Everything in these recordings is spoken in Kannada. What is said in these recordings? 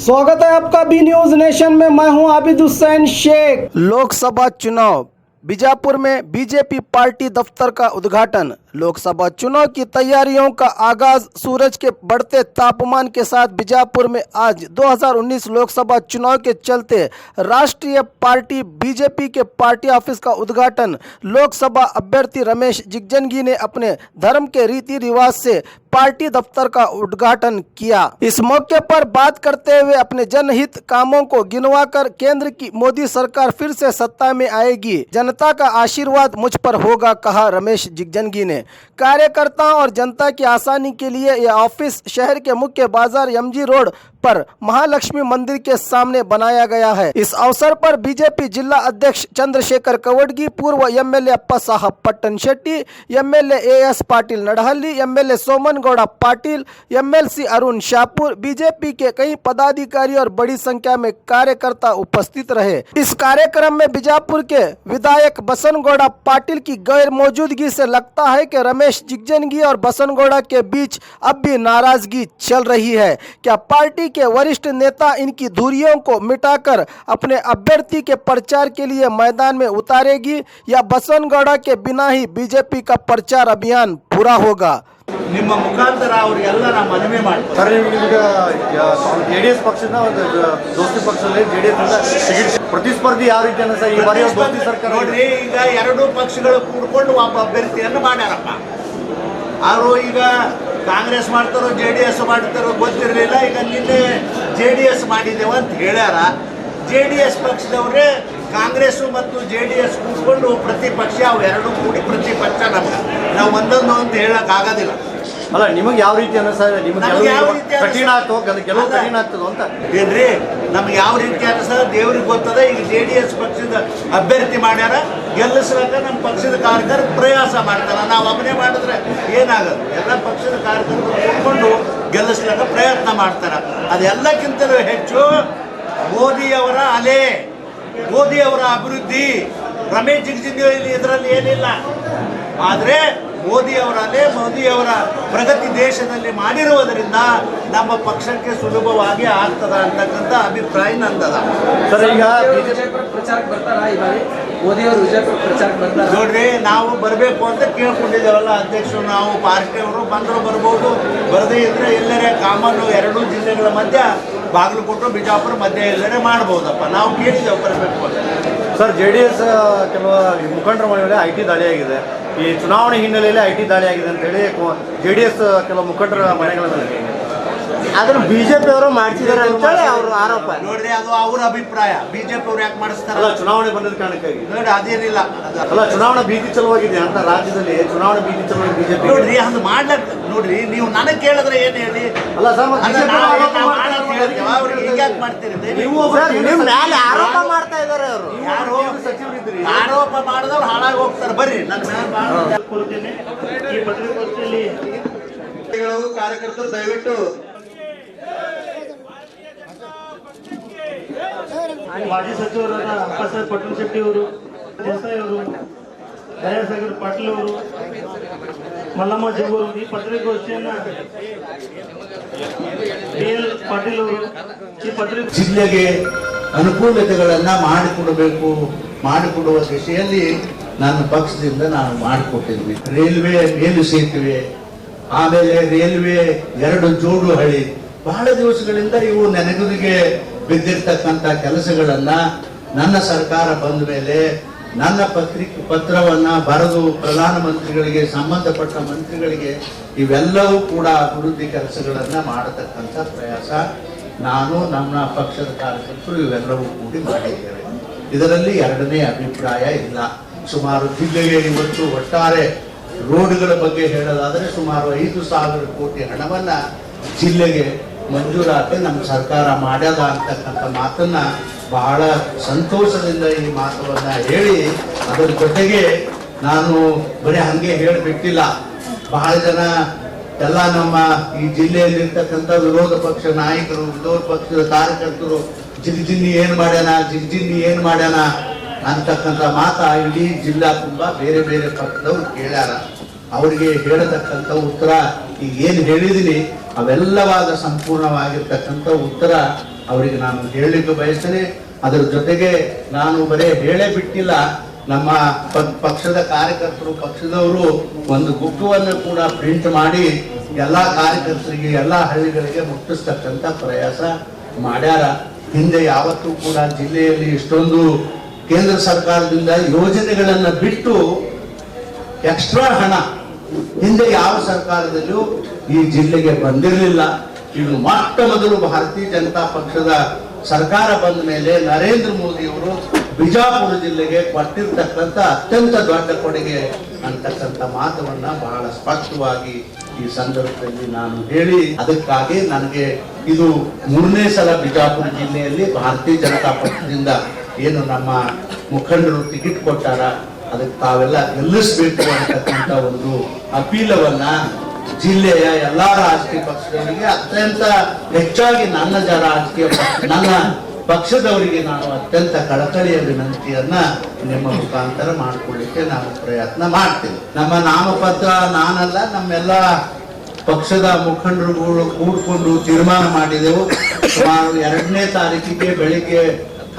स्वागत है आपका बी न्यूज नेशन में। मैं हूं आबिद हुसैन शेख। लोकसभा चुनाव, बीजापुर में बीजेपी पार्टी दफ्तर का उद्घाटन। लोकसभा चुनाव की तैयारियों का आगाज सूरज के बढ़ते तापमान के साथ बीजापुर में आज 2019 लोकसभा चुनाव के चलते राष्ट्रीय पार्टी बीजेपी के पार्टी ऑफिस का उद्घाटन लोकसभा अभ्यर्थी रमेश जिगजंगी ने अपने धर्म के रीति रिवाज से पार्टी दफ्तर का उद्घाटन किया। इस मौके पर बात करते हुए अपने जनहित कामों को गिनवाकर केंद्र की मोदी सरकार फिर से सत्ता में आएगी, जनता का आशीर्वाद मुझ पर होगा, कहा रमेश जिगजंगी ने। कार्यकर्ताओं और जनता की आसानी के लिए यह ऑफिस शहर के मुख्य बाजार एमजी रोड पर महालक्ष्मी मंदिर के सामने बनाया गया है। इस अवसर पर बीजेपी जिला अध्यक्ष चंद्रशेखर कवडगी, पूर्व MLA Appa Saheb Pattan Shetty, MLA A S Patil Nadahalli, MLA Soman Gowda Patil, MLC Arun Shahapur, BJP के कई पदाधिकारी और बड़ी संख्या में कार्यकर्ता उपस्थित रहे। इस कार्यक्रम में बीजापुर के विधायक बसन गौड़ा पाटिल की गैर मौजूदगी से लगता है कि रमेश जिगजंगी और बसन गौड़ा के बीच अब भी नाराजगी चल रही है। क्या पार्टी के वरिष्ठ नेता इनकी दूरियों को मिटाकर अपने अभ्यर्थी के प्रचार के लिए मैदान में उतारेगी या बसन गौड़ा के बिना ही बीजेपी का प्रचार अभियान पूरा होगा? ನಿಮ್ಮ ಮುಖಾಂತರ ಅವರಿಗೆಲ್ಲ ನಾನು ಮನವಿ ಮಾಡ್ತೀನಿ ಸರ್. ಈಗ ಜೆಡಿಎಸ್ ಪಕ್ಷದ ದೋಸ್ತಿ ಪಕ್ಷದಲ್ಲಿ ಜೆಡಿಎಸ್ ಪ್ರತಿಸ್ಪರ್ಧಿ ಯಾವ ರೀತಿ ಸರ್ ಈ ಬಾರಿ ದೋಸ್ತಿ ಸರ್ಕಾರ ನೋಡ್ರಿ, ಈಗ ಎರಡೂ ಪಕ್ಷಗಳು ಕೂಡ್ಕೊಂಡು ಒಬ್ಬ ಅಭ್ಯರ್ಥಿಯನ್ನು ಮಾಡ್ಯಾರಪ್ಪ. ಅವರು ಈಗ ಕಾಂಗ್ರೆಸ್ ಮಾಡ್ತಾರೋ JDS ಮಾಡ್ತಾರೋ ಗೊತ್ತಿರಲಿಲ್ಲ. ಈಗ ನಿನ್ನೆ JDS ಮಾಡಿದ್ದೇವೆ ಅಂತ ಹೇಳ್ಯಾರ. JDS ಪಕ್ಷದವರೇ ಕಾಂಗ್ರೆಸ್ ಮತ್ತು JDS ಕೂತ್ಕೊಂಡು ಪ್ರತಿಪಕ್ಷ, ಅವು ಎರಡೂ ಕೂಡಿ ಪ್ರತಿಪಕ್ಷ. ನಮ್ಗೆ ನಾವು ಒಂದೊಂದು ಅಂತ ಹೇಳಕ್ ಆಗೋದಿಲ್ಲ. ಅಲ್ಲ, ನಿಮಗೆ ಯಾವ ರೀತಿ ಅನಿಸ್ತದೆ? ನಿಮ್ಗೆ ಯಾವ ರೀತಿ ಕಠಿಣ ಆಗ್ತೋ ಗೆಲುವು ಕಠಿಣ ಆಗ್ತದೋ ಅಂತ ಏನ್ರಿ? ನಮ್ಗೆ ಯಾವ ರೀತಿ ಅನಿಸ್ತದ ದೇವ್ರಿಗೆ ಗೊತ್ತದ. ಈಗ JDS ಪಕ್ಷದ ಅಭ್ಯರ್ಥಿ ಮಾಡ್ಯಾರ, ಗೆಲ್ಲಿಸ್ಲಾಕ ನಮ್ಮ ಪಕ್ಷದ ಕಾರ್ಯಕರ್ತರು ಪ್ರಯಾಸ ಮಾಡ್ತಾರ. ನಾವು ಒಬ್ಬನೇ ಮಾಡಿದ್ರೆ ಏನಾಗದು? ಎಲ್ಲ ಪಕ್ಷದ ಕಾರ್ಯಕರ್ತರು ಕೂತ್ಕೊಂಡು ಗೆಲ್ಲಿಸ್ಲಾಕ ಪ್ರಯತ್ನ ಮಾಡ್ತಾರ. ಅದೆಲ್ಲಕ್ಕಿಂತಲೂ ಹೆಚ್ಚು ಮೋದಿಯವರ ಅಲೆ, ಮೋದಿಯವರ ಅಭಿವೃದ್ಧಿ. ರಮೇಶ್ ಜಿಗಜಿಂಗಿ ಇದರಲ್ಲಿ ಏನಿಲ್ಲ. ಆದರೆ ಮೋದಿಯವರ ಅಲೆ, ಮೋದಿಯವರ ಪ್ರಗತಿ ದೇಶದಲ್ಲಿ ಮಾಡಿರುವುದರಿಂದ ನಮ್ಮ ಪಕ್ಷಕ್ಕೆ ಸುಲಭವಾಗಿ ಆಗ್ತದ ಅಂತಕ್ಕಂಥ ಅಭಿಪ್ರಾಯ ನಂದದ. ಸರ್, ಈಗ ಪ್ರಚಾರಕ್ಕೆ ಬರ್ತಾರ ಈ ಬಾರಿ ಮೋದಿಯವರು ವಿಜಯಪುರ ಪ್ರಚಾರಕ್ಕೆ ಬರ್ತಾರೆ ನೋಡ್ರಿ, ನಾವು ಬರಬೇಕು ಅಂತ ಕೇಳ್ಕೊಂಡಿದ್ದೇವಲ್ಲ ಅಧ್ಯಕ್ಷರು, ನಾವು ಪಾರ್ಟಿಯವರು ಬಂದರೂ ಬರ್ಬೋದು, ಬರದೇ ಇದ್ರೆ ಎಲ್ಲರೇ ಕಾಮನ್ನು ಎರಡೂ ಜಿಲ್ಲೆಗಳ ಮಧ್ಯ ಬಾಗಲಕೋಟೆ ಬಿಜಾಪುರ ಮಧ್ಯ ಎಲ್ಲರೇ ಮಾಡ್ಬೋದಪ್ಪ. ನಾವು ಕೇಳಿದ್ದೇವೆ ಬರಬೇಕು ಅಂತ. ಸರ್, JDS ಕೆಲವು ಮುಖಂಡರ ಮೇಲೆ IT ದಾಳಿ ಆಗಿದೆ. ಈ ಚುನಾವಣೆ ಹಿನ್ನೆಲೆಯಲ್ಲಿ IT ದಾಳಿ ಆಗಿದೆ ಅಂತ ಹೇಳಿ JDS ಕೆಲವು ಮುಖಂಡರ ಮನೆಗಳ ಮೇಲೆ ಅದನ್ನು ಬಿಜೆಪಿ ಅವರು ಮಾಡಿಸಿದ್ದಾರೆ ಅಂತೇಳಿ ಅವ್ರ ಆರೋಪ. ನೋಡ್ರಿ, ಅದು ಅವ್ರ ಅಭಿಪ್ರಾಯ. ಬಿಜೆಪಿ ಅವ್ರು ಯಾಕೆ ಮಾಡಿಸ್ತಾರಲ್ಲ? ಚುನಾವಣೆ ಬಂದದ ಕಾರಣಕ್ಕಾಗಿ ನೋಡಿ, ಅದೇನಿಲ್ಲ. ಅಲ್ಲ, ಚುನಾವಣಾ ಭೀತಿ ಚಲುವಾಗಿದೆ ಅಂತ ರಾಜ್ಯದಲ್ಲಿ ಚುನಾವಣಾ ಭೀತಿ ಚಲುವಾಗಿ ಬಿಜೆಪಿ ನೋಡ್ರಿ, ಅದು ಮಾಡ್ಲಕ್ ನೋಡ್ರಿ, ನೀವು ನನಗೆ ಕೇಳಿದ್ರೆ ಏನು ಹೇಳಿ? ಅಲ್ಲ ಸರ್, ಅವ್ರಿಗೆ ಹೀಗ್ಯಾಕೆ ಮಾಡ್ತೀರಿ? ನೀವು ನಿಮ್ಮ ಮೇಲೆ ಆರೋಪ ಮಾಡ್ತಾ ಇದ್ದಾರೆ ಅವರು. ಯಾರು ಸಚಿವರಿದ್ದೀರಿ, ಆರೋಪ ಮಾಡಿದವ್ರು ಹಾಳಾಗಿ ಹೋಗ್ತಾರೆ. ಬರ್ರಿ, ನನ್ನ ಕೊಡ್ತೀನಿ. ಈ ಪತ್ರಿಕಾಗೋಷ್ಠಿಯಲ್ಲಿ ಕಾರ್ಯಕರ್ತರು ದಯವಿಟ್ಟು ಮಾಜಿ ಸಚಿವರಾದ ಅಪ್ಪ ಸಾಹೇಬ್ ಪಟ್ಟಣ ಶೆಟ್ಟಿ ಅವರು, ದೇಸಾಯಿ ಅವರು, ದಯಾಸಾಗರ್ ಪಾಟೀಲ್ ಅವರು, ಮಲ್ಲಮ್ಮ ಜಗ್ಗೂರು, ಈ ಪತ್ರಿಕಾಗೋಷ್ಠಿಯನ್ನ BL ಪಾಟೀಲ್ ಅವರು ಈ ಪತ್ರಿಕೆ ಜಿಲ್ಲೆಗೆ ಅನುಕೂಲತೆಗಳನ್ನ ಮಾಡಿಕೊಡುವ ದಿಶೆಯಲ್ಲಿ ನನ್ನ ಪಕ್ಷದಿಂದ ನಾನು ಮಾಡಿಕೊಟ್ಟಿದ್ವಿ. ರೈಲ್ವೆ ಮೇಲು ಸೇತುವೆ, ಆಮೇಲೆ ರೈಲ್ವೆ 2 ಜೋಡು ಹಳಿ, ಬಹಳ ದಿವಸಗಳಿಂದ ಇವು ನೆನಗುದಿಗೆ ಬಿದ್ದಿರ್ತಕ್ಕಂಥ ಕೆಲಸಗಳನ್ನ ನನ್ನ ಸರ್ಕಾರ ಬಂದ ಮೇಲೆ ನನ್ನ ಪತ್ರವನ್ನ ಬರೆದು ಪ್ರಧಾನಮಂತ್ರಿಗಳಿಗೆ, ಸಂಬಂಧಪಟ್ಟ ಮಂತ್ರಿಗಳಿಗೆ ಇವೆಲ್ಲವೂ ಕೂಡ ಅಭಿವೃದ್ಧಿ ಕೆಲಸಗಳನ್ನ ಮಾಡತಕ್ಕಂಥ ಪ್ರಯಾಸ ನಾನು, ನಮ್ಮ ಪಕ್ಷದ ಕಾರ್ಯಕರ್ತರು ಇವೆಲ್ಲವೂ ಕೂಡಿ ಮಾಡಿದ್ದೇವೆ. ಇದರಲ್ಲಿ ಎರಡನೇ ಅಭಿಪ್ರಾಯ ಇಲ್ಲ. ಸುಮಾರು ಜಿಲ್ಲೆಗೆ ಇವತ್ತು ಒಟ್ಟಾರೆ ರೋಡ್ಗಳ ಬಗ್ಗೆ ಹೇಳೋದಾದರೆ ಸುಮಾರು 5,000 ಕೋಟಿ ಹಣವನ್ನ ಜಿಲ್ಲೆಗೆ ಮಂಜೂರಾತಿ ನಮ್ಮ ಸರ್ಕಾರ ಮಾಡ್ಯದ ಅಂತಕ್ಕಂಥ ಮಾತನ್ನ ಬಹಳ ಸಂತೋಷದಿಂದ ಈ ಮಾತನ್ನ ಹೇಳಿ, ಅದರ ಜೊತೆಗೆ ನಾನು ಬರೀ ಹಂಗೆ ಹೇಳಿಬಿಟ್ಟಿಲ್ಲ. ಬಹಳ ಜನ ಎಲ್ಲ ನಮ್ಮ ಈ ಜಿಲ್ಲೆಯಲ್ಲಿರ್ತಕ್ಕಂಥ ವಿರೋಧ ಪಕ್ಷ ನಾಯಕರು, ವಿರೋಧ ಪಕ್ಷದ ಕಾರ್ಯಕರ್ತರು ಜಿಗಜಿನ್ನಿ ಏನ್ ಮಾಡ್ಯಾನ ಅಂತಕ್ಕಂಥ ಮಾತ ಇಡೀ ಜಿಲ್ಲಾ ತುಂಬಾ ಬೇರೆ ಬೇರೆ ಪಕ್ಷದವ್ರು ಕೇಳ್ಯಾರ. ಅವರಿಗೆ ಹೇಳತಕ್ಕಂಥ ಉತ್ತರ ಈಗ ಏನು ಹೇಳಿದೀನಿ ಅವೆಲ್ಲವಾದ ಸಂಪೂರ್ಣವಾಗಿರ್ತಕ್ಕಂಥ ಉತ್ತರ ಅವರಿಗೆ ನಾನು ಹೇಳಲಿಕ್ಕೆ ಬಯಸ್ತೇನೆ. ಅದರ ಜೊತೆಗೆ ನಾನು ಬರೀ ಹೇಳೇ ಬಿಟ್ಟಿಲ್ಲ, ನಮ್ಮ ಪಕ್ಷದ ಕಾರ್ಯಕರ್ತರು, ಪಕ್ಷದವರು ಒಂದು ಬುಕ್ಕವನ್ನು ಕೂಡ ಪ್ರಿಂಟ್ ಮಾಡಿ ಎಲ್ಲ ಕಾರ್ಯಕರ್ತರಿಗೆ, ಎಲ್ಲ ಹಳ್ಳಿಗಳಿಗೆ ಮುಟ್ಟಿಸ್ತಕ್ಕಂಥ ಪ್ರಯಾಸ ಮಾಡ್ಯಾರ. ಹಿಂದೆ ಯಾವತ್ತೂ ಕೂಡ ಜಿಲ್ಲೆಯಲ್ಲಿ ಇಷ್ಟೊಂದು ಕೇಂದ್ರ ಸರ್ಕಾರದಿಂದ ಯೋಜನೆಗಳನ್ನು ಬಿಟ್ಟು ಎಕ್ಸ್ಟ್ರಾ ಹಣ ಹಿಂದೆ ಯಾವ ಸರ್ಕಾರದಲ್ಲೂ ಈ ಜಿಲ್ಲೆಗೆ ಬಂದಿರಲಿಲ್ಲ. ಇದು ಮೊಟ್ಟ ಮೊದಲು ಭಾರತೀಯ ಜನತಾ ಪಕ್ಷದ ಸರ್ಕಾರ ಬಂದ ಮೇಲೆ ನರೇಂದ್ರ ಮೋದಿ ಅವರು ಬಿಜಾಪುರ ಜಿಲ್ಲೆಗೆ ಕೊಟ್ಟಿರ್ತಕ್ಕಂಥ ಅತ್ಯಂತ ದೊಡ್ಡ ಕೊಡುಗೆ ಅಂತಕ್ಕಂಥ ಮಾತನ್ನ ಬಹಳ ಸ್ಪಷ್ಟವಾಗಿ ಈ ಸಂದರ್ಭದಲ್ಲಿ ನಾನು ಹೇಳಿ, ಅದಕ್ಕಾಗಿ ನನಗೆ ಇದು 3ನೇ ಸಲ ಬಿಜಾಪುರ ಜಿಲ್ಲೆಯಲ್ಲಿ ಭಾರತೀಯ ಜನತಾ ಪಕ್ಷದಿಂದ ಏನು ನಮ್ಮ ಮುಖಂಡರು ಟಿಕೆಟ್ ಕೊಟ್ಟಾರ, ಅದಕ್ಕೆ ತಾವೆಲ್ಲ ಗೆಲ್ಲಿಸಬೇಕು ಅಂತಕ್ಕಂಥ ಒಂದು ಅಪೀಲವನ್ನ ಜಿಲ್ಲೆಯ ಎಲ್ಲಾ ರಾಜಕೀಯ ಪಕ್ಷದವರಿಗೆ, ಅತ್ಯಂತ ಹೆಚ್ಚಾಗಿ ನನ್ನ ಪಕ್ಷದವರಿಗೆ ನಾನು ಅತ್ಯಂತ ಕಳಕಳಿಯ ವಿನಂತಿಯನ್ನ ನಿಮ್ಮ ಮುಖಾಂತರ ಮಾಡಿಕೊಳ್ಳಿಕ್ಕೆ ನಾನು ಪ್ರಯತ್ನ ಮಾಡ್ತೇನೆ. ನಮ್ಮ ನಾಮಪತ್ರ ನಾನಲ್ಲ, ನಮ್ಮೆಲ್ಲ ಪಕ್ಷದ ಮುಖಂಡರುಗಳು ಕೂಡ್ಕೊಂಡು ತೀರ್ಮಾನ ಮಾಡಿದೆವು. ಸುಮಾರು 2ನೇ ತಾರೀಕಿಗೆ ಬೆಳಿಗ್ಗೆ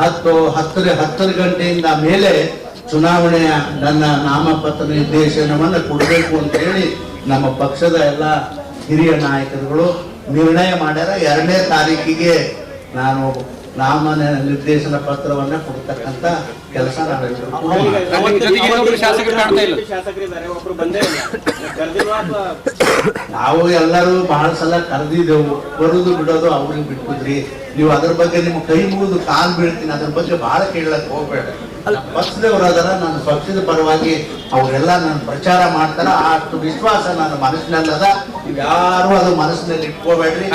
10 ಗಂಟೆಯಿಂದ ಮೇಲೆ ಚುನಾವಣೆಯ ನನ್ನ ನಾಮಪತ್ರ ನಿರ್ದೇಶನವನ್ನು ಕೊಡಬೇಕು ಅಂತ ಹೇಳಿ ನಮ್ಮ ಪಕ್ಷದ ಎಲ್ಲ ಹಿರಿಯ ನಾಯಕರುಗಳು ನಿರ್ಣಯ ಮಾಡ್ಯಾರ. 2ನೇ ತಾರೀಕಿಗೆ ನಾನು ನಾಮ ನಿರ್ದೇಶನ ಪತ್ರವನ್ನ ಕೊಡ್ತಕ್ಕಂತ ಕೆಲಸ ನಾವು ಎಲ್ಲರೂ ಬಹಳ ಸಲ ಕರೆದಿದ್ದೆವು. ಬರುದು ಬಿಡೋದು ಅವ್ರಿಗೆ ಬಿಟ್ಬಿದ್ರಿ. ನೀವು ಅದ್ರ ಬಗ್ಗೆ ನಿಮ್ಮ ಕೈ ಮುಗಿದು ಕಾಲ್ ಬೀಳ್ತೀನಿ, ಅದ್ರ ಬಗ್ಗೆ ಬಹಳ ಕೇಳಕ್ ಹೋಗ್ಬೇಡ. ಪಕ್ಷದವರಾದಾರ, ನನ್ನ ಪಕ್ಷದ ಪರವಾಗಿ ಅವರೆಲ್ಲ ನನ್ನ ಪ್ರಚಾರ ಮಾಡ್ತಾರ. ಅಷ್ಟು ವಿಶ್ವಾಸ ನನ್ನ ಮನಸ್ಸಿನಲ್ಲದ. ಯಾರು ಅದು ಮನಸ್ಸಿನಲ್ಲಿ ಇಟ್ಕೋಬೇಡ್ರಿ.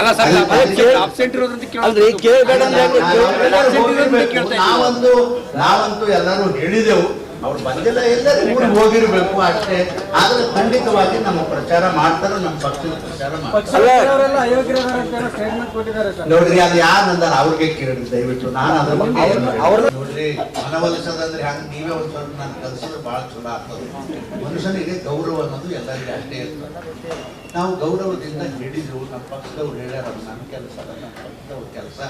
ನಾವಂತೂ ಎಲ್ಲರೂ ಹೇಳಿದೆವು, ಅವ್ರು ಬಂದಿಲ್ಲ, ಎಲ್ಲರೂ ಊರಿಗೆ ಹೋಗಿರ್ಬೇಕು ಅಷ್ಟೇ. ಆದ್ರೆ ಖಂಡಿತವಾಗಿ ನಮ್ಮ ಪ್ರಚಾರ ಮಾಡ್ತಾರ, ನಮ್ಮ ಪಕ್ಷದ ಪ್ರಚಾರ ಮಾಡ್ತಾರೆ. ನೋಡ್ರಿ, ಅದು ಯಾರು ಅಂದಾರ ಅವ್ರಿಗೆ ಕೇಳಿ ದಯವಿಟ್ಟು. ನಾನು ಅದ್ರ ಬಗ್ಗೆ ನೋಡ್ರಿ, ಮನವೊಲಿಸೋದಂದ್ರೆ ಹಂಗ ನೀವೇ ಒಂದು ಸ್ವಲ್ಪ ನಾನು ಕಲಿಸಿದ್ರೆ ಬಹಳ ಚಲೋ ಆಗ್ತದೆ. ಮನುಷ್ಯನಿಗೆ ಗೌರವ ಅನ್ನೋದು ಎಲ್ಲರಿಗೂ ಅಷ್ಟೇ ಇರ್ತದೆ. ನಾವು ಗೌರವದಿಂದ ಹೇಳಿದೆವು, ನಮ್ಮ ಪಕ್ಷದವ್ರು ಹೇಳ್ಯಾರ, ನನ್ನ ಕೆಲಸ ನಮ್ಮ ಪಕ್ಷದವ್ರ ಕೆಲಸ.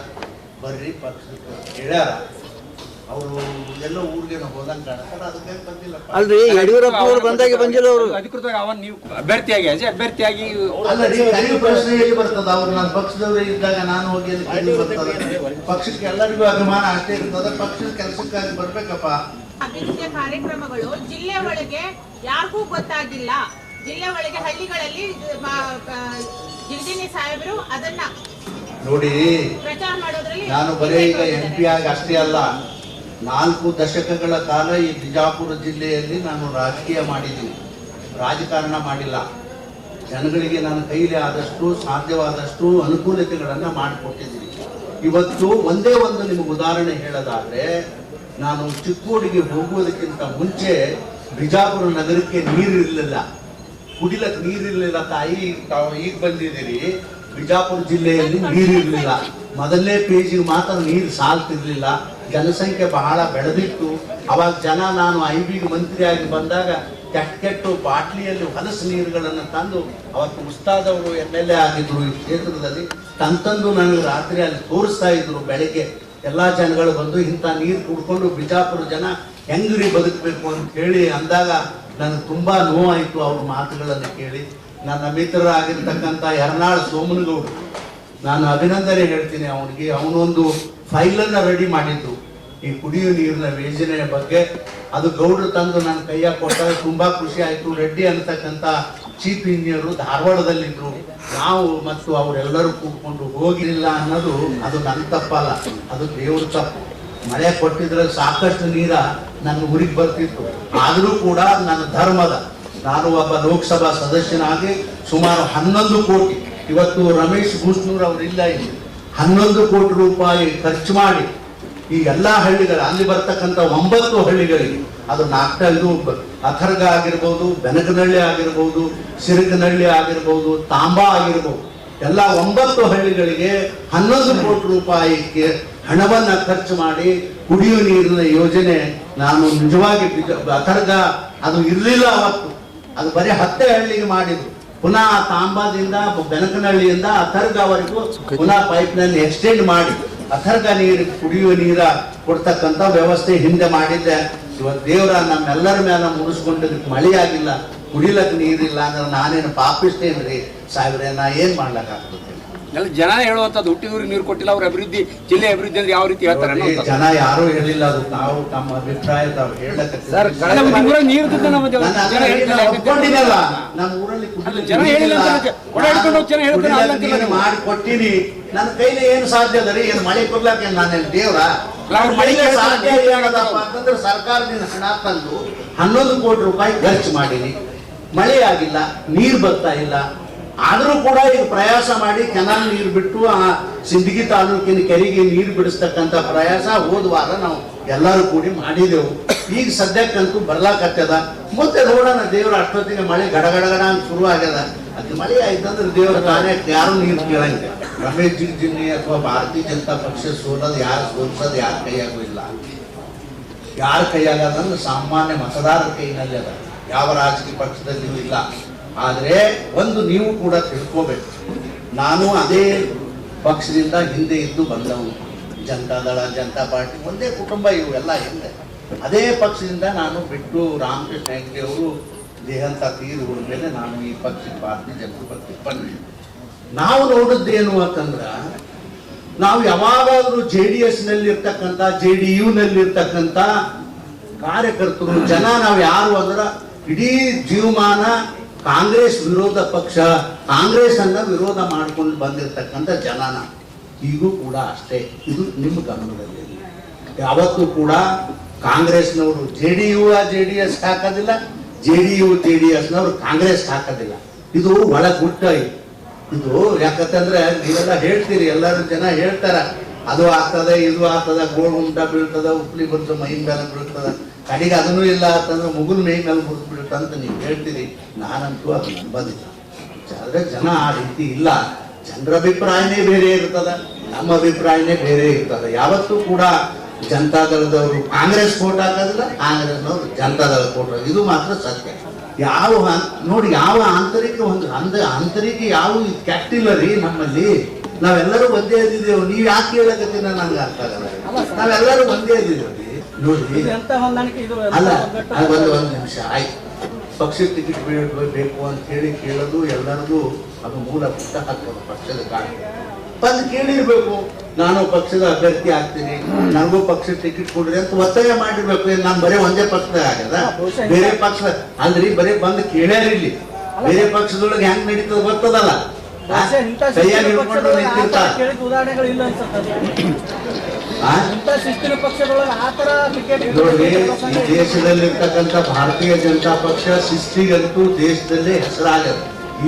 ಬರ್ರಿ ಪಕ್ಷದ ಹೇಳ್ಯಾರ, ಅವರು ಎಲ್ಲ ಊರಿಗೆ ಹೋದಂಗ ಕಾಣ್ತಾರೆ, ಅದಕ್ಕೆ ಬಂದಿಲ್ಲ. ಅಲ್ರಿ, ಯಡಿಯೂರಪ್ಪ ಅವರು ಬಂದಾಗ ಬಂದಿಲ್ಲ. ಅವರು ಅಧಿಕೃತವಾಗಿ ನೀವು ಅಭ್ಯರ್ಥಿಯಾಗಿ ಅಲ್ಲ ರೀ, ಕಲಿಯು ಪ್ರಶ್ನೆ ಹೇಳಿ ಬರ್ತದ. ಅವ್ರು ನನ್ನ ಪಕ್ಷದವರು ಇದ್ದಾಗ ನಾನು ಹೋಗಿ ಕಲಿ ಬರ್ತದೆ. ಪಕ್ಷಕ್ಕೆ ಎಲ್ಲರಿಗೂ ಅಭಿಮಾನ ಅಷ್ಟೇ ಇರ್ತದೆ. ಪಕ್ಷದ ಕೆಲಸಕ್ಕಾಗಿ ಬರ್ಬೇಕಪ್ಪ. ಅಭಿವೃದ್ಧಿಯ ಕಾರ್ಯಕ್ರಮಗಳು ಜಿಲ್ಲೆ ಒಳಗೆ ಯಾರಿಗೂ ಗೊತ್ತಾಗಿಲ್ಲ. ಜಿಲ್ಲೆ ಒಳಗೆ ಹಳ್ಳಿಗಳಲ್ಲಿ ಜಿಲ್ದಿನಿ ಸಾಹೇಬರು ಅದನ್ನ ನೋಡಿ, ಪ್ರಚಾರ ಮಾಡೋದ್ರಲ್ಲಿ ನಾನು ಬರೀ ಈಗ MP ಆಗಿ ಅಷ್ಟೇ ಅಲ್ಲ, 4 ದಶಕಗಳ ಕಾಲ ಈ ಬಿಜಾಪುರ ಜಿಲ್ಲೆಯಲ್ಲಿ ನಾನು ರಾಜಕೀಯ ಮಾಡಿದ್ದೀನಿ, ರಾಜಕಾರಣ ಮಾಡಿಲ್ಲ. ಜನಗಳಿಗೆ ನನ್ನ ಕೈಲಿ ಆದಷ್ಟು ಸಾಧ್ಯವಾದಷ್ಟು ಅನುಕೂಲತೆಗಳನ್ನು ಮಾಡಿಕೊಟ್ಟಿದ್ದೀನಿ. ಇವತ್ತು ಒಂದೇ ಒಂದು ನಿಮಗೆ ಉದಾಹರಣೆ ಹೇಳೋದಾದ್ರೆ, ನಾನು ಚಿಕ್ಕೋಡಿಗೆ ಹೋಗುವುದಕ್ಕಿಂತ ಮುಂಚೆ ಬಿಜಾಪುರ ನಗರಕ್ಕೆ ನೀರಿರಲಿಲ್ಲ, ಕುಡಿಲಕ್ಕೆ ನೀರಿರಲಿಲ್ಲ. ತಾಯಿ ತಾವು ಈಗ ಬಂದಿದ್ದೀರಿ, ಬಿಜಾಪುರ ಜಿಲ್ಲೆಯಲ್ಲಿ ನೀರಿರಲಿಲ್ಲ. ಮೊದಲನೇ ಪೇಜಿಗೆ ಮಾತ್ರ ನೀರು ಸಾಲ್ತಿರ್ಲಿಲ್ಲ. ಜನಸಂಖ್ಯೆ ಬಹಳ ಬೆಳೆದಿತ್ತು. ಅವಾಗ ಜನ, ನಾನು IB ಮಂತ್ರಿಯಾಗಿ ಬಂದಾಗ ಕೆಟ್ಟ ಬಾಟ್ಲಿಯಲ್ಲಿ ಹೊಲಸು ನೀರುಗಳನ್ನು ತಂದು, ಅವತ್ತು ಉಸ್ತಾದವರು MLA ಆಗಿದ್ರು ಈ ಕ್ಷೇತ್ರದಲ್ಲಿ, ತಂದು ನನಗೆ ರಾತ್ರಿ ಅಲ್ಲಿ ತೋರಿಸ್ತಾ ಇದ್ರು. ಬೆಳಗ್ಗೆ ಎಲ್ಲ ಜನಗಳು ಬಂದು ಇಂಥ ನೀರು ಕುಡ್ಕೊಂಡು ಬಿಜಾಪುರ ಜನ ಹೆಂಗ್ರಿ ಬದುಕಬೇಕು ಅಂತ ಹೇಳಿ ಅಂದಾಗ ನನಗೆ ತುಂಬಾ ನೋವಾಯಿತು ಅವ್ರ ಮಾತುಗಳನ್ನು ಕೇಳಿ. ನನ್ನ ಮಿತ್ರರಾಗಿರ್ತಕ್ಕಂಥ ಯರ್ನಾಳ್ ಸೋಮನಗೌಡರು, ನಾನು ಅಭಿನಂದನೆ ಹೇಳ್ತೀನಿ ಅವನಿಗೆ. ಅವನೊಂದು ಫೈಲನ್ನು ರೆಡಿ ಮಾಡಿದ್ದು ಈ ಕುಡಿಯುವ ನೀರಿನ ಯೋಜನೆಯ ಬಗ್ಗೆ. ಅದು ಗೌಡರು ತಂದು ನನ್ನ ಕೈಯಾಗ ಕೊಟ್ಟಾಗ ತುಂಬಾ ಖುಷಿ ಆಯ್ತು. ರೆಡ್ಡಿ ಅಂತಕ್ಕಂಥ ಚೀಫ್ ಇಂಜಿನಿಯರು ಧಾರವಾಡದಲ್ಲಿದ್ರು. ನಾವು ಮತ್ತು ಅವರೆಲ್ಲರೂ ಕೂತ್ಕೊಂಡು ಹೋಗಿಲ್ಲ ಅನ್ನೋದು ಅದು ನನ್ನ ತಪ್ಪಲ್ಲ, ಅದು ದೇವ್ರ ತಪ್ಪು. ಮಳೆ ಕೊಟ್ಟಿದ್ರೆ ಸಾಕಷ್ಟು ನೀರ ನನ್ನ ಊರಿಗೆ ಬರ್ತಿತ್ತು. ಆದರೂ ಕೂಡ ನನ್ನ ಧರ್ಮದ, ನಾನು ಒಬ್ಬ ಲೋಕಸಭಾ ಸದಸ್ಯನಾಗಿ ಸುಮಾರು 11 ಕೋಟಿ, ಇವತ್ತು ರಮೇಶ್ ಭೂಷ್ಣೂರ್ ಅವರಿಲ್ಲ ಇಲ್ಲಿ, 11 ಕೋಟಿ ರೂಪಾಯಿ ಖರ್ಚು ಮಾಡಿ ಈ ಎಲ್ಲಾ ಹಳ್ಳಿಗಳ, ಅಲ್ಲಿ ಬರ್ತಕ್ಕಂಥ 9 ಹಳ್ಳಿಗಳಿಗೆ, ಅದು ನಾಲ್ಕು ಅಥರ್ಗ ಆಗಿರ್ಬೋದು, ಬೆನಕನಹಳ್ಳಿ ಆಗಿರ್ಬೋದು, ಸಿರಗನಹಳ್ಳಿ ಆಗಿರ್ಬೋದು, ತಾಂಬಾ ಆಗಿರ್ಬೋದು, ಎಲ್ಲ 9 ಹಳ್ಳಿಗಳಿಗೆ 11 ಕೋಟಿ ರೂಪಾಯಿಗೆ ಹಣವನ್ನ ಖರ್ಚು ಮಾಡಿ ಕುಡಿಯುವ ನೀರಿನ ಯೋಜನೆ ನಾನು ನಿಜವಾಗಿ ಅಥರ್ಗ ಅದು ಇರಲಿಲ್ಲ ಅವತ್ತು, ಅದು ಬರೀ 10 ಹಳ್ಳಿಗೆ ಮಾಡಿದ್ರು. ಪುನಃ ತಾಂಬಾದಿಂದ ಬೆನಕನಹಳ್ಳಿಯಿಂದ ಅಥರ್ಗವರೆಗೂ ಪುನಃ ಪೈಪ್ ಲೈನ್ ಎಕ್ಸ್ಟೆಂಡ್ ಮಾಡಿ ಅಥರ್ಗ ನೀರು ಕುಡಿಯುವ ನೀರ ಕೊಡ್ತಕ್ಕಂಥ ವ್ಯವಸ್ಥೆ ಹಿಂದೆ ಮಾಡಿದ್ದೆ. ಇವತ್ತು ದೇವರ ನಮ್ಮೆಲ್ಲರ ಮೇಲೆ ಮುಗಿಸ್ಕೊಂಡಿದ್ದಕ್ಕೆ ಮಳೆ ಆಗಿಲ್ಲ, ಕುಡಿಲಕ್ಕೆ ನೀರಿಲ್ಲ ಅಂದ್ರೆ ನಾನೇನು ಪಾಪಿಸ್ತೇನ್ರಿ ಸಾಹೇಬ್ರೆ, ನಾ ಏನ್ ಮಾಡ್ಲಕ್ಕಾಗ್ತದೆ? ಎಲ್ಲ ಜನ ಹೇಳುವಂತದ್ದು ಹುಟ್ಟಿದೂರಿಗೆ ನೀರು ಕೊಟ್ಟಿಲ್ಲ, ಅವ್ರ ಅಭಿವೃದ್ಧಿ ಜಿಲ್ಲೆ ಅಭಿವೃದ್ಧಿ ಅಂದ್ರೆ ಯಾವ ರೀತಿ ಹೇಳ್ತಾರೆ ನೋಡಿ, ಜನ ಯಾರು ಹೇಳಿಲ್ಲ, ಅದು ನಾವು ತಮ್ಮ ಅಭಿಪ್ರಾಯ ಹೇಳಕ್ಕೆ ನೀರು ಒಪ್ಕೊಂಡಿದ್ದಲ್ಲ. ನಮ್ಮ ಊರಲ್ಲಿ ಜನ ಹೇಳಿಲ್ಲ ಮಾಡಿ ಕೊಟ್ಟಿನಿ. ನನ್ನ ಕೈಲಿ ಏನು ಸಾಧ್ಯ ಅದ ರೀ? ಏನು ಮಳೆ ಕೊಡ್ಲಾಕ ನಾನೇನು ದೇವ್ರ? ಸಾಧ್ಯ ಏನದಪ್ಪ ಅಂತಂದ್ರೆ ಸರ್ಕಾರದಿಂದ ಹಣ ತಂದು 11 ಕೋಟಿ ರೂಪಾಯಿ ಖರ್ಚು ಮಾಡೀನಿ, ಮಳೆ ಆಗಿಲ್ಲ, ನೀರು ಬರ್ತಾ ಇಲ್ಲ. ಆದರೂ ಕೂಡ ಈಗ ಪ್ರಯಾಸ ಮಾಡಿ ಕೆನಾಲ್ ನೀರು ಬಿಟ್ಟು ಆ ಸಿಂದಗಿ ತಾಲೂಕಿನ ಕೆರೆಗೆ ನೀರು ಬಿಡಿಸ್ತಕ್ಕಂಥ ಪ್ರಯಾಸ ಹೋದ ವಾರ ನಾವು ಎಲ್ಲರೂ ಕೂಡಿ ಮಾಡಿದೆವು. ಈಗ ಸದ್ಯಕ್ಕಂತೂ ಬರ್ಲಾಕತ್ತದ. ಮತ್ತೆ ನೋಡೋಣ, ದೇವ್ರ ಅಷ್ಟೊತ್ತಿಗೆ ಮಳೆ ಗಡಗಡಗಡ ಅಂತ ಶುರು ಆಗ್ಯದ. ಅದು ಮಳೆ ಆಯ್ತಂದ್ರೆ ದೇವರ ತಾನೇ ಯಾರು ನೀರು ಕೇಳಂಗಿಲ್ಲ. ರಮೇಶ್ ಜಿಗಜಿಣಗಿ ಅಥವಾ ಭಾರತೀಯ ಜನತಾ ಪಕ್ಷ ಸೋಲೋದು ಯಾರು, ಸೋಲ್ಸೋದು ಯಾರ ಕೈಯಾಗೂ ಇಲ್ಲ. ಯಾರ ಕೈಯಾಗದಂದ್ರೆ ಸಾಮಾನ್ಯ ಮತದಾರರ ಕೈನಲ್ಲಿ ಅದ, ಯಾವ ರಾಜಕೀಯ ಪಕ್ಷದಲ್ಲಿಯೂ ಇಲ್ಲ. ಆದರೆ ಒಂದು ನೀವು ಕೂಡ ತಿಳ್ಕೋಬೇಕು, ನಾನು ಅದೇ ಪಕ್ಷದಿಂದ ಹಿಂದೆ ಇದ್ದು ಬಂದವನು. ಜನತಾದಳ, ಜನತಾ ಪಾರ್ಟಿ ಒಂದೇ ಕುಟುಂಬ, ಇವೆಲ್ಲ ಹಿಂದೆ ಅದೇ ಪಕ್ಷದಿಂದ ನಾನು ಬಿಟ್ಟು ರಾಮಕೃಷ್ಣ ಹೆಗಡೆ ಅವರು ದೇಹಂತ ತೀರು ಹೋದ್ಮೇಲೆ ನಾನು ಈ ಪಕ್ಷ ಭಾರತೀಯ ಜನತಾ ಪಕ್ಷಕ್ಕೆ ಬಂದೆ. ನಾವು ನೋಡಿದ್ದೇನು ಅಂತಂದ್ರ, ನಾವು ಯಾವಾಗಾದ್ರೂ JDS ನಲ್ಲಿ ಇರ್ತಕ್ಕಂಥ, JDU ನಲ್ಲಿ ಇರ್ತಕ್ಕಂಥ ಕಾರ್ಯಕರ್ತರು, ಜನ ನಾವು ಯಾರು ಅಂದ್ರ ಇಡೀ ಜೀವಮಾನ ಕಾಂಗ್ರೆಸ್ ವಿರೋಧ ಪಕ್ಷ, ಕಾಂಗ್ರೆಸ್ ಅನ್ನ ವಿರೋಧ ಮಾಡ್ಕೊಂಡು ಬಂದಿರತಕ್ಕಂಥ ಜನನ ಈಗೂ ಕೂಡ ಅಷ್ಟೇ. ಇದು ನಿಮ್ಮ ಗಮನದಲ್ಲಿ. ಯಾವತ್ತೂ ಕೂಡ ಕಾಂಗ್ರೆಸ್ನವರು JDS ಹಾಕೋದಿಲ್ಲ, JDS ನವರು ಕಾಂಗ್ರೆಸ್ ಹಾಕೋದಿಲ್ಲ. ಇದು ಒಳ ಗುಟ್ಟ. ಇದು ಯಾಕಂತಂದ್ರೆ ನೀವೆಲ್ಲ ಹೇಳ್ತೀರಿ, ಎಲ್ಲರೂ ಜನ ಹೇಳ್ತಾರ ಅದು ಆಗ್ತದೆ, ಇದು ಆಗ್ತದ, ಗೋಳು ಉಂಟ ಬೀಳ್ತದ, ಉಪ್ಲಿ ಬಂದು ಮೈ ಮೇಲೆ ಬೀಳ್ತದ, ಕಡೆಗೆ ಅದನ್ನೂ ಇಲ್ಲ ಅಂತಂದ್ರೆ ಮುಗುಲ್ ಮೈ ಮೇಲೆ ಮುರಿದು ಬೀಳುತ್ತ ಅಂತ ನೀವು ಹೇಳ್ತೀರಿ. ನಾನಂತೂ ಅದು ನಂಬೋದಿಲ್ಲ. ಆದ್ರೆ ಜನ ಆ ರೀತಿ ಇಲ್ಲ. ಜನರ ಅಭಿಪ್ರಾಯನೇ ಬೇರೆ ಇರ್ತದ, ನಮ್ಮ ಅಭಿಪ್ರಾಯನೇ ಬೇರೆ ಇರ್ತದೆ. ಯಾವತ್ತೂ ಕೂಡ ಜನತಾದಳದವರು ಕಾಂಗ್ರೆಸ್ ಕೋಟ್ ಹಾಕೋದಿಲ್ಲ, ಕಾಂಗ್ರೆಸ್ನವರು ಜನತಾದಳ ಕೋಟ್, ಇದು ಮಾತ್ರ ಸತ್ಯ. ಯಾವ ನೋಡಿ, ಯಾವ ಆಂತರಿಕ ಆಂತರಿಕ ಯಾವ ಕೆಟ್ಟಿಲ್ಲ ರೀ ನಮ್ಮಲ್ಲಿ. ನಾವೆಲ್ಲರೂ ಒಂದೇ ಇದ್ದಿದ್ದೇವೆ. ನೀವು ಯಾಕೆ ಹೇಳಕತ್ತೀರ ನಂಗೆ ಅರ್ಥ ಆಗಲ್ಲ. ನಾವೆಲ್ಲರೂ ಒಂದೇ ಇದ್ದಿದ್ದೇವೆ ನೋಡಿ. ಅಲ್ಲ, ಒಂದು ನಿಮಿಷ ಆಯ್ತು. ಪಕ್ಷದ ಟಿಕೆಟ್ ಬೇಕು ಅಂತ ಹೇಳಿ ಕೇಳೋದು ಎಲ್ಲರಿಗೂ ಅದು ಮೂಲ ಪುಟ್ಟ ಹಾಕೋದು. ಪಕ್ಷದ ಕಾರಣ ಬಂದು ಕೇಳಿರ್ಬೇಕು, ನಾನು ಪಕ್ಷದ ಅಭ್ಯರ್ಥಿ ಆಗ್ತೀನಿ, ನನಗೂ ಪಕ್ಷದ ಟಿಕೆಟ್ ಕೊಡ್ರಿ ಅಂತ ಒತ್ತಾಯ ಮಾಡಿರ್ಬೇಕು. ನಾನು ಬರೀ ಒಂದೇ ಪಕ್ಷದಾಗ ಆಗ್ಯದ, ಬೇರೆ ಪಕ್ಷ ಅಲ್ರಿ, ಬರೀ ಬಂದು ಕೇಳ್ಯಾರಿಲ್ಲಿ. ಬೇರೆ ಪಕ್ಷದೊಳಗೆ ಹೆಂಗ್ ನಡೀತದ ಗೊತ್ತದಲ್ಲ, ಕೈಯಾಗಿ ಹಿಡ್ಕೊಂಡು ನಿಂತಿರ್ತಾರೆ. ನೋಡ್ರಿ, ಈ ದೇಶದಲ್ಲಿರ್ತಕ್ಕಂಥ ಭಾರತೀಯ ಜನತಾ ಪಕ್ಷ ಶಿಸ್ತಿಗಂತೂ ದೇಶದಲ್ಲೇ ಹೆಸರಾಗದ.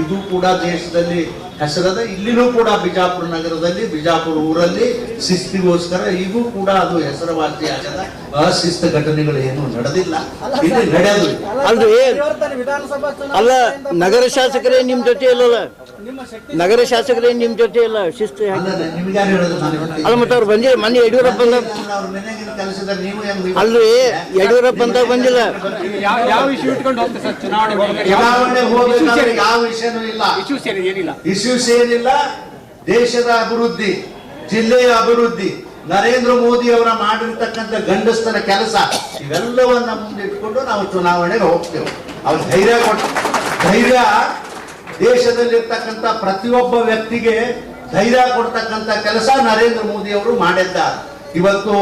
ಇದು ಕೂಡ ದೇಶದಲ್ಲಿ ಹೆಸರದ. ಇಲ್ಲಿನೂ ಕೂಡ ಬಿಜಾಪುರ ನಗರದಲ್ಲಿ, ಬಿಜಾಪುರ ಊರಲ್ಲಿ ಶಿಸ್ತಿಗೋಸ್ಕರ ಈಗೂ ಕೂಡ ಅದು ಹೆಸರುವಾಸಿ ಆಗದ. ಅಶಿಸ್ತ ಘಟನೆಗಳು ಏನು ನಡೆದಿಲ್ಲ, ಇಲ್ಲಿ ನಡೆಯೋದು. ಅಲ್ಲ, ನಗರ ಶಾಸಕರೇ ನಿಮ್ ಜೊತೆ ಇಲ್ಲಲ್ಲ, ನಗರ ಶಾಸಕರೇ ನಿಮ್ ಜೊತೆ ಇಲ್ಲ, ಶಿಸ್ತು ನಿಮ್ಗೆ ಯಾರು ಹೇಳೋದು? ಅಲ್ಲ, ಮತ್ತೆ ಅವ್ರು ಬಂದಿಲ್ಲ. ಮೊನ್ನೆ ಯಡಿಯೂರಪ್ಪ ಕಲಿಸಿದ್ರೆ ನೀವು ಅಲ್ರಿ, ಯಡಿಯೂರಪ್ಪ ಅಂತ ಬಂದಿಲ್ಲ. ಯಾವ ಇಶ್ಯೂ ಇಟ್ಕೊಂಡು ಹೋಗ್ತಾರೆ ಸರ್? ಚುನಾವಣೆ ಹೋಗ್ಬೇಕಾದ್ರೆ ಯಾವ ವಿಷಯನೂ ಇಲ್ಲ, ಇಶ್ಯೂಸ್ ಏನಿಲ್ಲ. ದೇಶದ ಅಭಿವೃದ್ಧಿ, ಜಿಲ್ಲೆಯ ಅಭಿವೃದ್ಧಿ, ನರೇಂದ್ರ ಮೋದಿ ಅವರ ಮಾಡಿರ್ತಕ್ಕಂಥ ಗಂಡಸ್ತನ ಕೆಲಸ, ಇವೆಲ್ಲವನ್ನ ಮುಂದಿಟ್ಕೊಂಡು ನಾವು ಚುನಾವಣೆಗೆ ಹೋಗ್ತೇವೆ. ಅವ್ರ ಧೈರ್ಯ ಕೊಟ್ಟು, ಧೈರ್ಯ ದೇಶದಲ್ಲಿರ್ತಕ್ಕಂಥ ಪ್ರತಿಯೊಬ್ಬ ವ್ಯಕ್ತಿಗೆ ಧೈರ್ಯ ಕೊಡ್ತಕ್ಕಂಥ ಕೆಲಸ ನರೇಂದ್ರ ಮೋದಿ ಅವರು ಮಾಡಿದ್ದಾರೆ. ಇವತ್ತು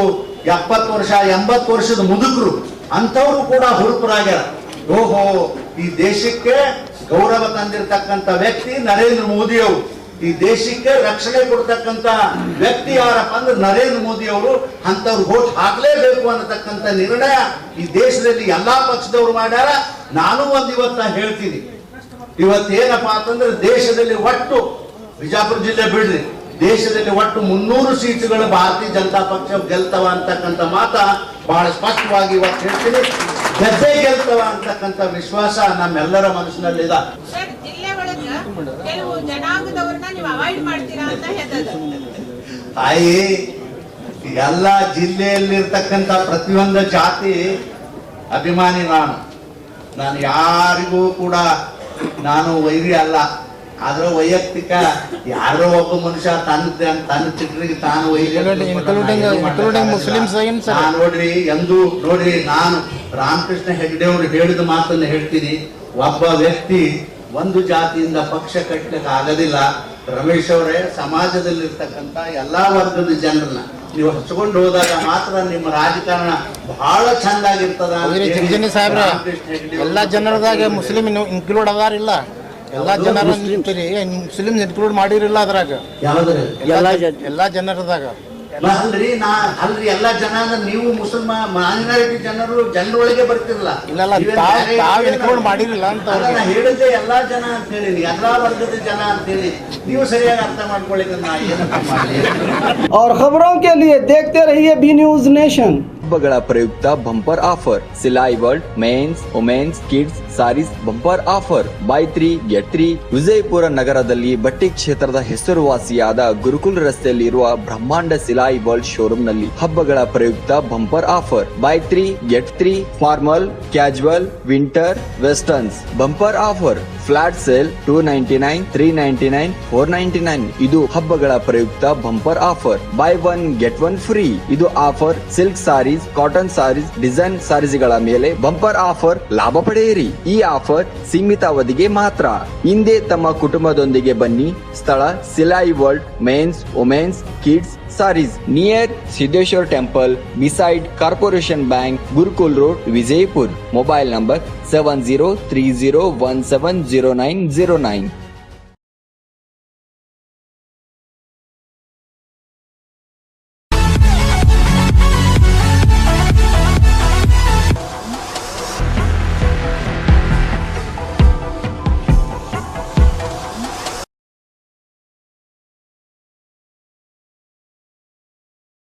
70 ವರ್ಷ 80 ವರ್ಷದ ಮುದುಕರು ಅಂಥವರು ಕೂಡ ಹುರುಪರಾಗ್ಯಾರ. ಓಹೋ, ಈ ದೇಶಕ್ಕೆ ಗೌರವ ತಂದಿರತಕ್ಕಂಥ ವ್ಯಕ್ತಿ ನರೇಂದ್ರ ಮೋದಿ ಅವರು. ಈ ದೇಶಕ್ಕೆ ರಕ್ಷಣೆ ಕೊಡ್ತಕ್ಕಂಥ ವ್ಯಕ್ತಿ ಯಾರಪ್ಪ ಅಂದ್ರೆ ನರೇಂದ್ರ ಮೋದಿ ಅವರು. ಅಂತವ್ರು ವೋಟ್ ಹಾಕ್ಲೇಬೇಕು ಅನ್ನತಕ್ಕಂಥ ನಿರ್ಣಯ ಈ ದೇಶದಲ್ಲಿ ಎಲ್ಲಾ ಪಕ್ಷದವರು ಮಾಡ್ಯಾರ. ನಾನು ಇವತ್ತ ಹೇಳ್ತೀನಿ, ಇವತ್ತೇನಪ್ಪ ಅಂತಂದ್ರೆ ದೇಶದಲ್ಲಿ ಒಟ್ಟು, ಬಿಜಾಪುರ ಜಿಲ್ಲೆ ಬಿಡ್ರಿ, ದೇಶದಲ್ಲಿ ಒಟ್ಟು 300 ಸೀಟುಗಳು ಭಾರತೀಯ ಜನತಾ ಪಕ್ಷ ಗೆಲ್ತವ ಅಂತಕ್ಕಂಥ ಮಾತ ಬಹಳ ಸ್ಪಷ್ಟವಾಗಿ ಇವತ್ತು ಹೇಳ್ತೀನಿ. ಗೆದ್ದೇ ಗೆಲ್ತವ ಅಂತಕ್ಕಂಥ ವಿಶ್ವಾಸ ನಮ್ಮೆಲ್ಲರ ಮನಸ್ಸಿನಲ್ಲಿದೆ. ಜಿಲ್ಲೆ ಒಳಗ ಕೆಲವು ಜನಾಂಗದವ್ರನ್ನ ನೀವು ಅವಾಯ್ಡ್ ಮಾಡ್ತೀರಾ ಅಂತ ಹೇಳ್ತಾರೆ. ತಾಯಿ, ಎಲ್ಲ ಜಿಲ್ಲೆಯಲ್ಲಿರ್ತಕ್ಕಂಥ ಪ್ರತಿಯೊಂದು ಜಾತಿ ಅಭಿಮಾನಿ ನಾನು ಯಾರಿಗೂ ಕೂಡ ನಾನು ವೈರಿ ಅಲ್ಲ. ಆದ್ರೆ ವೈಯಕ್ತಿಕ ಯಾರೋ ಒಬ್ಬ ಮನುಷ್ಯ ತನ್ನ ಚಿಕ್ಕರಿಗೆ ತಾನು ನೋಡ್ರಿ ಎಂದು ನೋಡ್ರಿ, ನಾನು ರಾಮಕೃಷ್ಣ ಹೆಗ್ಡೆ ಅವರು ಹೇಳಿದ ಮಾತನ್ನ ಹೇಳ್ತೀನಿ. ಒಬ್ಬ ವ್ಯಕ್ತಿ ಒಂದು ಜಾತಿಯಿಂದ ಪಕ್ಷ ಕಟ್ಟಲಿಕ್ಕೆ ಆಗೋದಿಲ್ಲ. ರಮೇಶ್ ಅವರೇ, ಸಮಾಜದಲ್ಲಿರ್ತಕ್ಕಂಥ ಎಲ್ಲಾ ವರ್ಗದ ಜನರನ್ನ ನೀವು ಹಚ್ಕೊಂಡು ಹೋದಾಗ ಮಾತ್ರ ನಿಮ್ಮ ರಾಜಕಾರಣ ಬಹಳ ಚಂದಾಗಿರ್ತದ. ಎಲ್ಲಾ ಜನರದಾಗ ಮುಸ್ಲಿಂ ಇನ್ಕ್ಲೂಡ್ ಅದಾರಿಲ್ಲ, ಎಲ್ಲಾ ಜನರು ಮುಸ್ಲಿಂ ಇನ್ಕ್ಲೂಡ್ ಮಾಡಿರಿಲ್ಲ ಅದ್ರಾಗ. ಎಲ್ಲಾ ಜನರದಾಗ ಅಲ್ರಿ ಎಲ್ಲಾ ಜನ ಅಂದ್ರೆ ನೀವು ಮುಸಲ್ಮಾನ ಮೈನಾರಿಟಿ ಜನರೊಳಗೆ ಬರ್ತಿರಲ್ಲ. ತಾವ್ ಇನ್ಕ್ಲೂಡ್ ಮಾಡಿರಿಲ್ಲ ಅಂತ ಹೇಳಿದ್ದೆ ಎಲ್ಲಾ ಜನ ಅಂತ ಹೇಳಿ, ಎಲ್ಲಾ ವರ್ಗದ ಜನ ಅಂತ ಹೇಳಿ ನೀವು ಸರಿಯಾಗಿ ಅರ್ಥ ಮಾಡ್ಕೊಳ್ಳಿಕ್ಕೆ ನಾ ಏನಪ್ಪ ಮಾಡಲಿ. और खबरों के लिए देखते रहिए बी न्यूज नेशन. ಹಬ್ಬಗಳ ಪ್ರಯುಕ್ತ bumper offer Silai world men's women's kids sarees bumper offer buy 3 get 3. Vijayapura ನಗರದಲ್ಲಿ ಬಟ್ಟೆ ಕ್ಷೇತ್ರದ ಹೆಸರುವಾಸಿಯಾದ ಗುರುಕುಲ್ ರಸ್ತೆಯಲ್ಲಿ ಇರುವ ಬ್ರಹ್ಮಾಂಡ ಸಿಲಾಯಿ ವರ್ಲ್ಡ್ ಶೋರೂಮ್ ನಲ್ಲಿ ಹಬ್ಬಗಳ ಪ್ರಯುಕ್ತ bumper offer buy 3 get 3 formal casual winter westerns bumper offer flat sale 299 399 499. ಇದು ಹಬ್ಬಗಳ ಪ್ರಯುಕ್ತ bumper offer buy 1 get 1 free. ಇದು offer silk sarees cotton sarees design ಸಾರೀಸ್ಗಳ ಮೇಲೆ ಬಂಪರ್ ಆಫರ್ ಲಾಭ ಪಡೆಯಿರಿ. ಈ ಆಫರ್ ಸೀಮಿತ ಅವಧಿಗೆ ಮಾತ್ರ. ಹಿಂದೆ ತಮ್ಮ ಕುಟುಂಬದೊಂದಿಗೆ ಬನ್ನಿ. ಸ್ಥಳ Silai world men's women's kids sarees near Siddeshwara temple beside corporation bank Gurukul road Vijayapur. Mobile number 7030170909.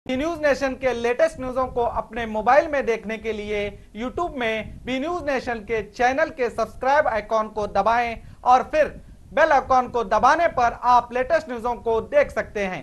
News nation के लेटेस्ट न्यूज़ों को अपने मोबाइल में देखने के लिए यूट्यूब में बी न्यूज नेशन के चैनल के सब्सक्राइब आइकॉन को दबाएं और फिर बेल आइकॉन को दबाने पर आप लेटेस्ट न्यूज़ों को देख सकते हैं।